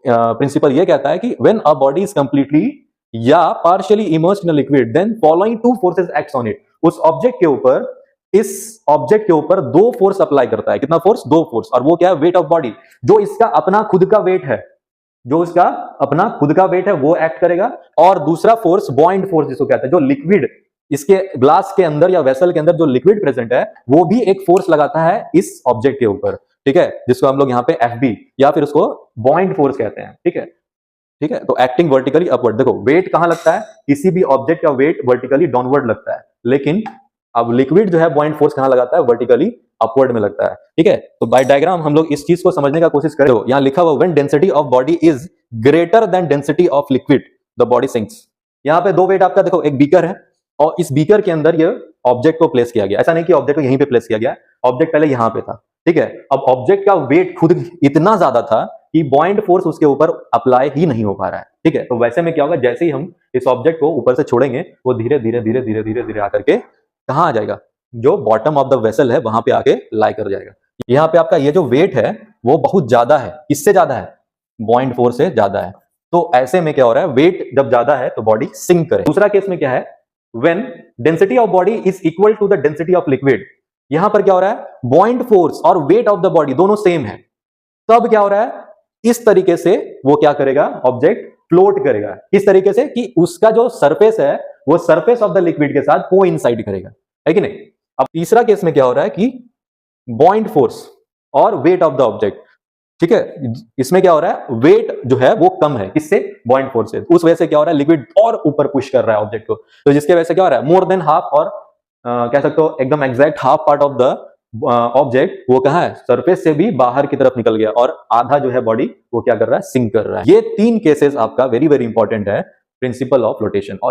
Principal ये कहता है कि when a body is completely या partially immersed in liquid then following two forces acts on it. उस ऑब्जेक्ट के ऊपर, इस ऑब्जेक्ट के ऊपर दो फोर्स अप्लाई करता है। कितना फोर्स? दो फोर्स। और वो क्या है? Weight of body. जो इसका अपना खुद का वेट है, जो इसका अपना खुद का वेट है वो एक्ट करेगा। और दूसरा फोर्स बॉइंड फोर्स जिसको कहते हैं, जो लिक्विड इसके ग्लास के अंदर या वेसल के अंदर जो लिक्विड प्रेजेंट है वो भी एक फोर्स लगाता है इस ऑब्जेक्ट के ऊपर। ठीक है, जिसको हम लोग यहाँ पे एफबी या फिर उसको बॉइंड फोर्स कहते हैं। ठीक है, ठीक है। तो एक्टिंग वर्टिकली अपवर्ड। देखो वेट कहां लगता है? किसी भी ऑब्जेक्ट का वेट वर्टिकली डाउनवर्ड लगता है, लेकिन अब लिक्विड जो है बॉइंड फोर्स कहां लगाता है? वर्टिकली अपवर्ड में लगता है। ठीक है, तो बाय डायग्राम हम लोग इस चीज को समझने का कोशिश करें। तो यहां लिखा हुआ when density of body is greater than density of liquid the body sinks. यहां पे दो वेट आपका देखो, एक बीकर है और इस बीकर के अंदर ये ऑब्जेक्ट को प्लेस किया गया। ऐसा नहीं कि ऑब्जेक्ट को यहीं पे प्लेस किया गया, ऑब्जेक्ट पहले यहां पे था। ठीक है, अब ऑब्जेक्ट का वेट खुद इतना ज्यादा था कि बॉइंड फोर्स उसके ऊपर अप्लाई ही नहीं हो पा रहा है। ठीक है, तो वैसे में क्या होगा? जैसे ही हम इस ऑब्जेक्ट को ऊपर से छोड़ेंगे वो धीरे धीरे धीरे धीरे धीरे धीरे आकर के कहां आ जाएगा? जो बॉटम ऑफ द वेसल है वहां पे आके लाई कर जाएगा। यहाँ पे आपका ये जो वेट है वो बहुत ज्यादा है। किससे ज्यादा है? बॉइंड फोर्स से ज्यादा है। तो ऐसे में क्या हो रहा है? वेट जब ज्यादा है तो बॉडी सिंक करे। दूसरा केस में क्या है? When density of body is equal to the density of liquid. यहां पर क्या हो रहा है? बॉइंड फोर्स और वेट ऑफ द बॉडी दोनों सेम है। तब क्या हो रहा है? इस तरीके से वो क्या करेगा? ऑब्जेक्ट फ्लोट करेगा। किस तरीके से? कि उसका जो सरफेस है वो सरफेस ऑफ द लिक्विड के साथ कोइंसाइड करेगा, है कि नहीं? अब तीसरा केस में क्या हो रहा है? कि बॉइंड फोर्स और वेट ऑफ द ऑब्जेक्ट, ठीक है, इसमें क्या हो रहा है? वेट जो है वो कम है। किससे? बॉइंड फोर्स से। उस वजह से क्या हो रहा है? लिक्विड और ऊपर पुश कर रहा है ऑब्जेक्ट को। तो जिसके वजह से क्या हो रहा है? मोर देन हाफ, और कह सकते हो एकदम exact half part of the object वो कहां है? सरफेस से भी बाहर की तरफ निकल गया और आधा जो है बॉडी वो क्या कर रहा है? सिंक कर रहा है। ये तीन केसेस आपका वेरी वेरी इंपॉर्टेंट है प्रिंसिपल ऑफ फ्लोटेशन।